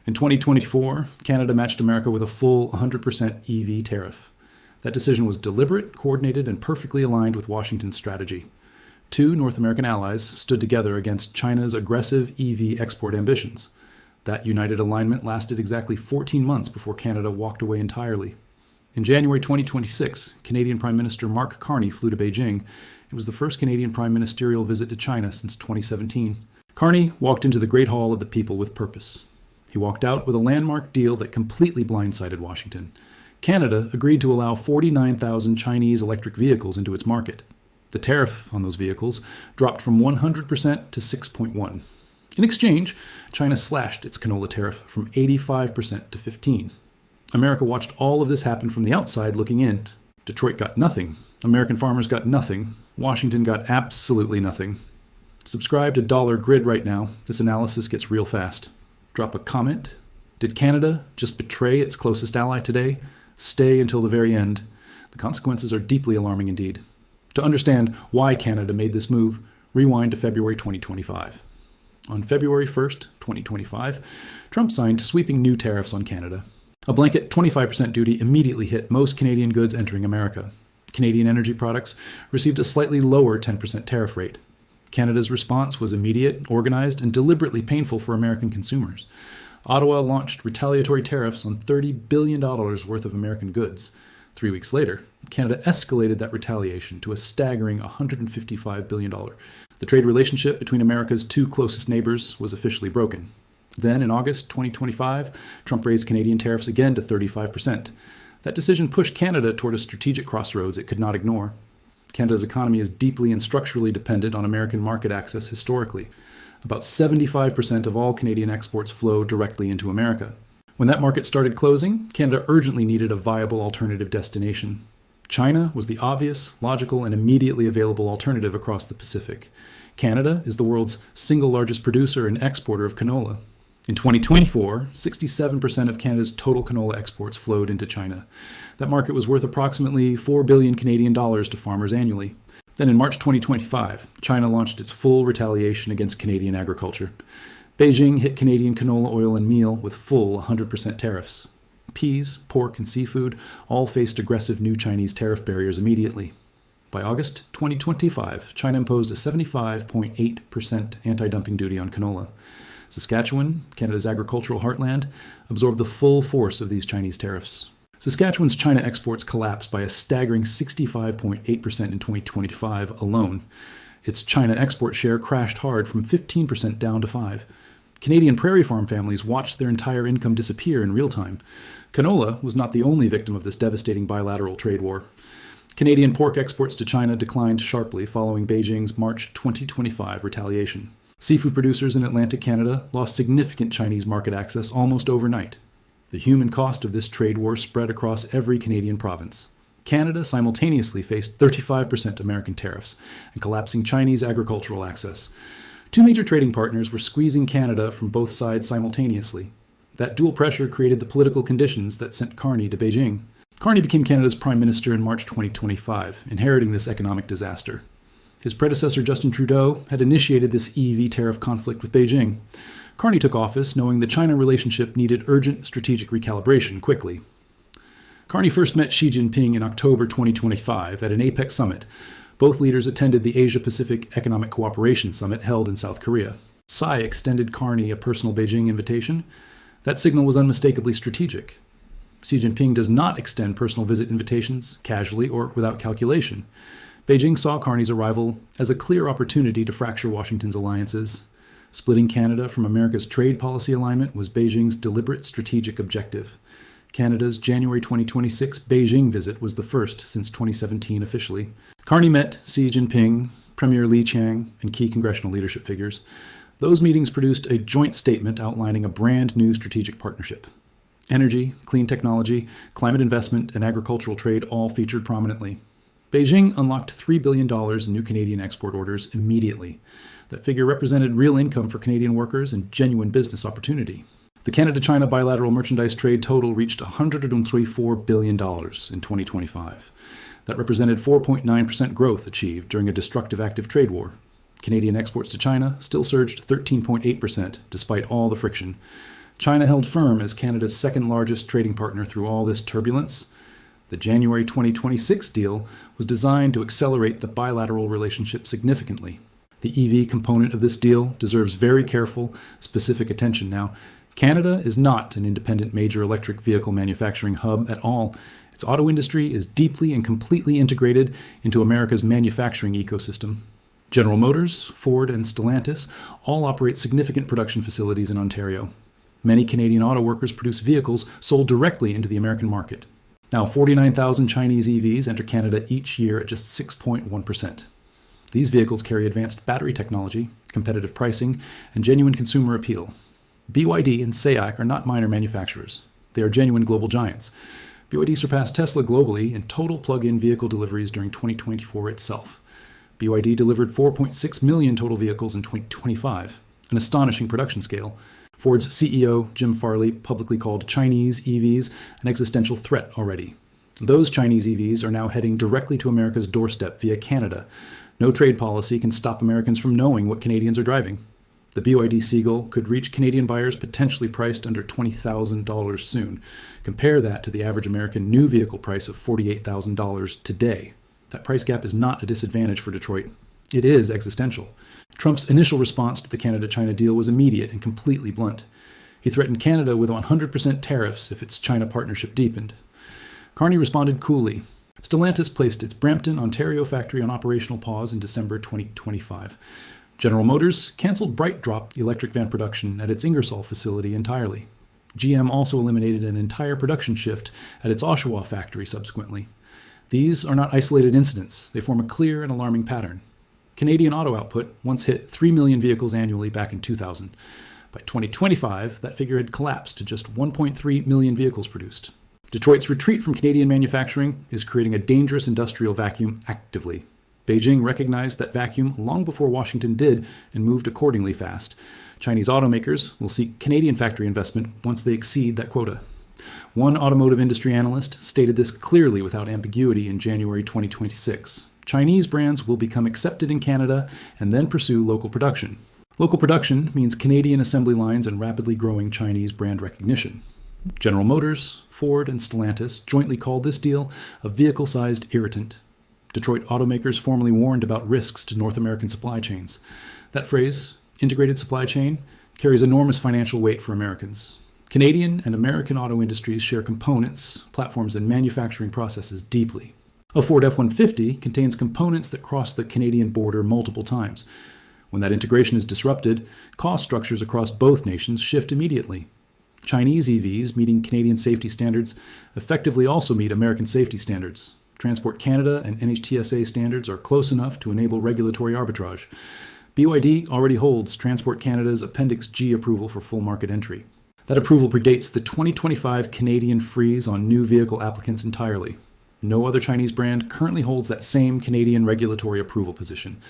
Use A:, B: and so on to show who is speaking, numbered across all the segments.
A: In 2024, Canada matched America with a full 100% EV tariff. That decision was deliberate, coordinated, and perfectly aligned with Washington's strategy. Two North American allies stood together against China's aggressive EV export ambitions. That united alignment lasted exactly 14 months before Canada walked away entirely. In January 2026, Canadian Prime Minister Mark Carney flew to Beijing. It was the first Canadian prime ministerial visit to China since 2017. Carney walked into the Great Hall of the People with purpose. He walked out with a landmark deal that completely blindsided Washington. Canada agreed to allow 49,000 Chinese electric vehicles into its market. The tariff on those vehicles dropped from 100% to 6.1%. In exchange, China slashed its canola tariff from 85% to 15%. America watched all of this happen from the outside looking in. Detroit got nothing. American farmers got nothing. Washington got absolutely nothing. Subscribe to Dollar Grid right now. This analysis gets real fast. Drop a comment. Did Canada just betray its closest ally today? Stay until the very end. The consequences are deeply alarming indeed. To understand why Canada made this move, rewind to February 2025. On February 1st, 2025, Trump signed sweeping new tariffs on Canada. A blanket 25% duty immediately hit most Canadian goods entering America. Canadian energy products received a slightly lower 10% tariff rate. Canada's response was immediate, organized, and deliberately painful for American consumers. Ottawa launched retaliatory tariffs on $30 billion worth of American goods. 3 weeks later, Canada escalated that retaliation to a staggering $155 billion. The trade relationship between America's two closest neighbors was officially broken. Then, in August 2025, Trump raised Canadian tariffs again to 35%. That decision pushed Canada toward a strategic crossroads it could not ignore. Canada's economy is deeply and structurally dependent on American market access historically. About 75% of all Canadian exports flow directly into America. When that market started closing, Canada urgently needed a viable alternative destination. China was the obvious, logical, and immediately available alternative across the Pacific. Canada is the world's single largest producer and exporter of canola. In 2024, 67% of Canada's total canola exports flowed into China. That market was worth approximately $4 billion Canadian dollars to farmers annually. Then in March 2025, China launched its full retaliation against Canadian agriculture. Beijing hit Canadian canola oil and meal with full 100% tariffs. Peas, pork, and seafood all faced aggressive new Chinese tariff barriers immediately. By August 2025, China imposed a 75.8% anti-dumping duty on canola. Saskatchewan, Canada's agricultural heartland, absorbed the full force of these Chinese tariffs. Saskatchewan's China exports collapsed by a staggering 65.8% in 2025 alone. Its China export share crashed hard from 15% down to 5%. Canadian prairie farm families watched their entire income disappear in real time. Canola was not the only victim of this devastating bilateral trade war. Canadian pork exports to China declined sharply following Beijing's March 2025 retaliation. Seafood producers in Atlantic Canada lost significant Chinese market access almost overnight. The human cost of this trade war spread across every Canadian province. Canada simultaneously faced 35% American tariffs and collapsing Chinese agricultural access. Two major trading partners were squeezing Canada from both sides simultaneously. That dual pressure created the political conditions that sent Carney to Beijing. Carney became Canada's prime minister in March 2025, inheriting this economic disaster. His predecessor, Justin Trudeau, had initiated this EV tariff conflict with Beijing. Carney took office knowing the China relationship needed urgent strategic recalibration quickly. Carney first met Xi Jinping in October 2025 at an APEC summit. Both leaders attended the Asia-Pacific Economic Cooperation Summit held in South Korea. Tsai extended Carney a personal Beijing invitation. That signal was unmistakably strategic. Xi Jinping does not extend personal visit invitations casually or without calculation. Beijing saw Carney's arrival as a clear opportunity to fracture Washington's alliances. Splitting Canada from America's trade policy alignment was Beijing's deliberate strategic objective. Canada's January 2026 Beijing visit was the first since 2017 officially. Carney met Xi Jinping, Premier Li Qiang, and key congressional leadership figures. Those meetings produced a joint statement outlining a brand new strategic partnership. Energy, clean technology, climate investment, and agricultural trade all featured prominently. Beijing unlocked $3 billion in new Canadian export orders immediately. That figure represented real income for Canadian workers and genuine business opportunity. The Canada-China bilateral merchandise trade total reached $134 billion in 2025. That represented 4.9% growth achieved during a destructive active trade war. Canadian exports to China still surged 13.8% despite all the friction. China held firm as Canada's second largest trading partner through all this turbulence. The January 2026 deal was designed to accelerate the bilateral relationship significantly. The EV component of this deal deserves very careful, specific attention now. Canada is not an independent major electric vehicle manufacturing hub at all. Its auto industry is deeply and completely integrated into America's manufacturing ecosystem. General Motors, Ford, and Stellantis all operate significant production facilities in Ontario. Many Canadian auto workers produce vehicles sold directly into the American market. Now, 49,000 Chinese EVs enter Canada each year at just 6.1%. These vehicles carry advanced battery technology, competitive pricing, and genuine consumer appeal. BYD and SAIC are not minor manufacturers. They are genuine global giants. BYD surpassed Tesla globally in total plug-in vehicle deliveries during 2024 itself. BYD delivered 4.6 million total vehicles in 2025, an astonishing production scale. Ford's CEO, Jim Farley, publicly called Chinese EVs an existential threat already. Those Chinese EVs are now heading directly to America's doorstep via Canada. No trade policy can stop Americans from knowing what Canadians are driving. The BYD Seagull could reach Canadian buyers potentially priced under $20,000 soon. Compare that to the average American new vehicle price of $48,000 today. That price gap is not a disadvantage for Detroit. It is existential. Trump's initial response to the Canada-China deal was immediate and completely blunt. He threatened Canada with 100% tariffs if its China partnership deepened. Carney responded coolly. Stellantis placed its Brampton, Ontario factory on operational pause in December 2025. General Motors canceled BrightDrop electric van production at its Ingersoll facility entirely. GM also eliminated an entire production shift at its Oshawa factory subsequently. These are not isolated incidents. They form a clear and alarming pattern. Canadian auto output once hit 3 million vehicles annually back in 2000. By 2025, that figure had collapsed to just 1.3 million vehicles produced. Detroit's retreat from Canadian manufacturing is creating a dangerous industrial vacuum actively. Beijing recognized that vacuum long before Washington did and moved accordingly fast. Chinese automakers will seek Canadian factory investment once they exceed that quota. One automotive industry analyst stated this clearly without ambiguity in January 2026. Chinese brands will become accepted in Canada and then pursue local production. Local production means Canadian assembly lines and rapidly growing Chinese brand recognition. General Motors, Ford, and Stellantis jointly called this deal a vehicle-sized irritant. Detroit automakers formally warned about risks to North American supply chains. That phrase, integrated supply chain, carries enormous financial weight for Americans. Canadian and American auto industries share components, platforms, and manufacturing processes deeply. A Ford F-150 contains components that cross the Canadian border multiple times. When that integration is disrupted, cost structures across both nations shift immediately. Chinese EVs meeting Canadian safety standards effectively also meet American safety standards. Transport Canada and NHTSA standards are close enough to enable regulatory arbitrage. BYD already holds Transport Canada's Appendix G approval for full market entry. That approval predates the 2025 Canadian freeze on new vehicle applicants entirely. No other Chinese brand currently holds that same Canadian regulatory approval position.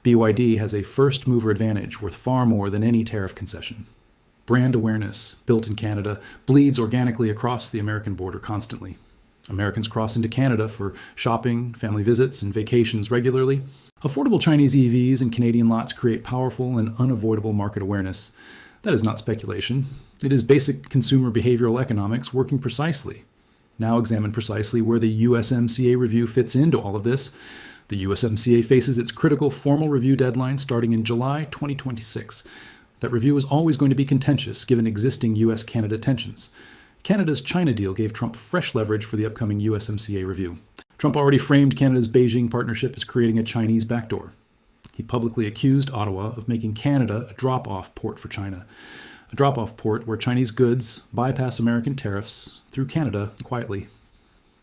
A: BYD has a first-mover advantage worth far more than any tariff concession. Brand awareness, built in Canada, bleeds organically across the American border constantly. Americans cross into Canada for shopping, family visits, and vacations regularly. Affordable Chinese EVs in Canadian lots create powerful and unavoidable market awareness. That is not speculation. It is basic consumer behavioral economics working precisely. Now examine precisely where the USMCA review fits into all of this. The USMCA faces its critical formal review deadline starting in July 2026. That review is always going to be contentious given existing US-Canada tensions. Canada's China deal gave Trump fresh leverage for the upcoming USMCA review. Trump already framed Canada's Beijing partnership as creating a Chinese backdoor. He publicly accused Ottawa of making Canada a drop-off port for China, a drop-off port where Chinese goods bypass American tariffs through Canada quietly.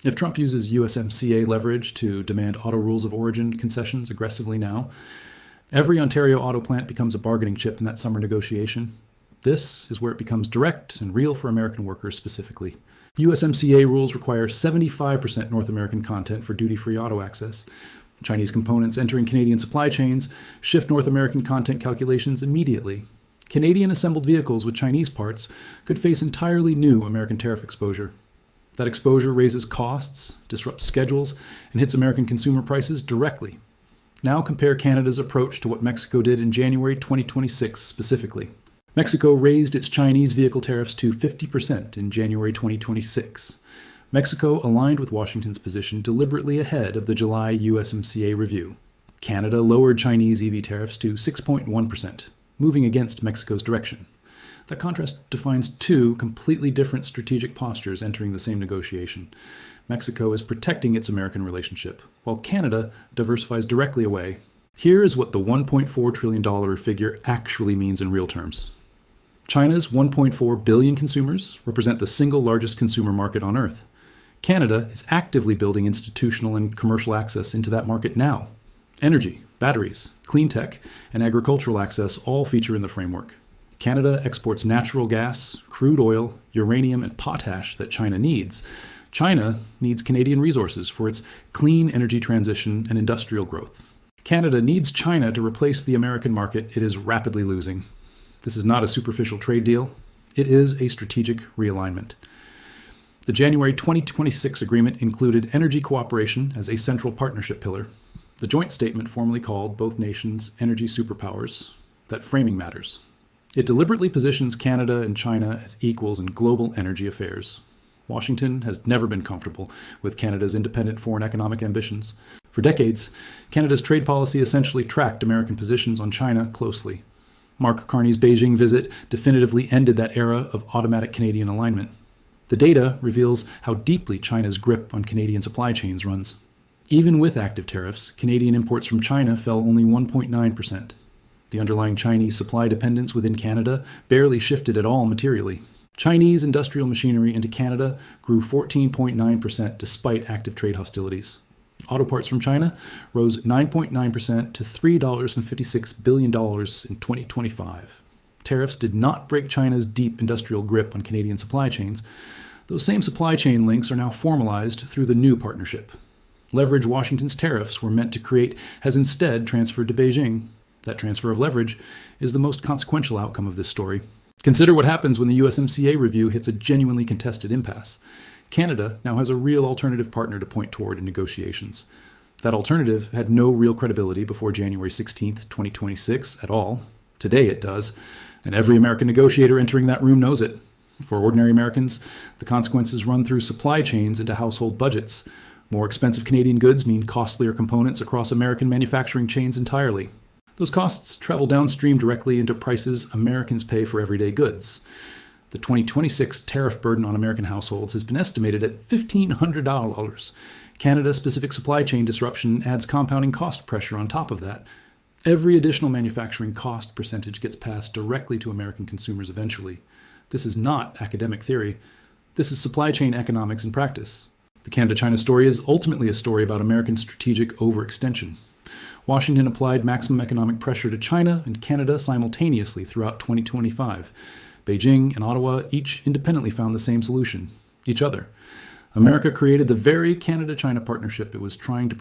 A: If Trump uses USMCA leverage to demand auto rules of origin concessions aggressively now, every Ontario auto plant becomes a bargaining chip in that summer negotiation. This is where it becomes direct and real for American workers specifically. USMCA rules require 75% North American content for duty-free auto access. Chinese components entering Canadian supply chains shift North American content calculations immediately. Canadian assembled vehicles with Chinese parts could face entirely new American tariff exposure. That exposure raises costs, disrupts schedules, and hits American consumer prices directly. Now compare Canada's approach to what Mexico did in January 2026 specifically. Mexico raised its Chinese vehicle tariffs to 50% in January 2026. Mexico aligned with Washington's position deliberately ahead of the July USMCA review. Canada lowered Chinese EV tariffs to 6.1%, moving against Mexico's direction. That contrast defines two completely different strategic postures entering the same negotiation. Mexico is protecting its American relationship, while Canada diversifies directly away. Here is what the $1.4 trillion figure actually means in real terms. China's 1.4 billion consumers represent the single largest consumer market on Earth. Canada is actively building institutional and commercial access into that market now. Energy, batteries, clean tech, and agricultural access all feature in the framework. Canada exports natural gas, crude oil, uranium, and potash that China needs. China needs Canadian resources for its clean energy transition and industrial growth. Canada needs China to replace the American market it is rapidly losing. This is not a superficial trade deal. It is a strategic realignment. The January 2026 agreement included energy cooperation as a central partnership pillar. The joint statement formally called both nations energy superpowers. That framing matters. It deliberately positions Canada and China as equals in global energy affairs. Washington has never been comfortable with Canada's independent foreign economic ambitions. For decades, Canada's trade policy essentially tracked American positions on China closely. Mark Carney's Beijing visit definitively ended that era of automatic Canadian alignment. The data reveals how deeply China's grip on Canadian supply chains runs. Even with active tariffs, Canadian imports from China fell only 1.9%. The underlying Chinese supply dependence within Canada barely shifted at all materially. Chinese industrial machinery into Canada grew 14.9% despite active trade hostilities. Auto parts from China rose 9.9% to $3.56 billion in 2025. Tariffs did not break China's deep industrial grip on Canadian supply chains. Those same supply chain links are now formalized through the new partnership. Leverage Washington's tariffs were meant to create has instead transferred to Beijing. That transfer of leverage is the most consequential outcome of this story. Consider what happens when the USMCA review hits a genuinely contested impasse. Canada now has a real alternative partner to point toward in negotiations. That alternative had no real credibility before January 16, 2026 at all. Today it does, and every American negotiator entering that room knows it. For ordinary Americans, the consequences run through supply chains into household budgets. More expensive Canadian goods mean costlier components across American manufacturing chains entirely. Those costs travel downstream directly into prices Americans pay for everyday goods. The 2026 tariff burden on American households has been estimated at $1,500. Canada-specific supply chain disruption adds compounding cost pressure on top of that. Every additional manufacturing cost percentage gets passed directly to American consumers eventually. This is not academic theory. This is supply chain economics in practice. The Canada-China story is ultimately a story about American strategic overextension. Washington applied maximum economic pressure to China and Canada simultaneously throughout 2025. Beijing and Ottawa each independently found the same solution, each other. America created the very Canada-China partnership it was trying to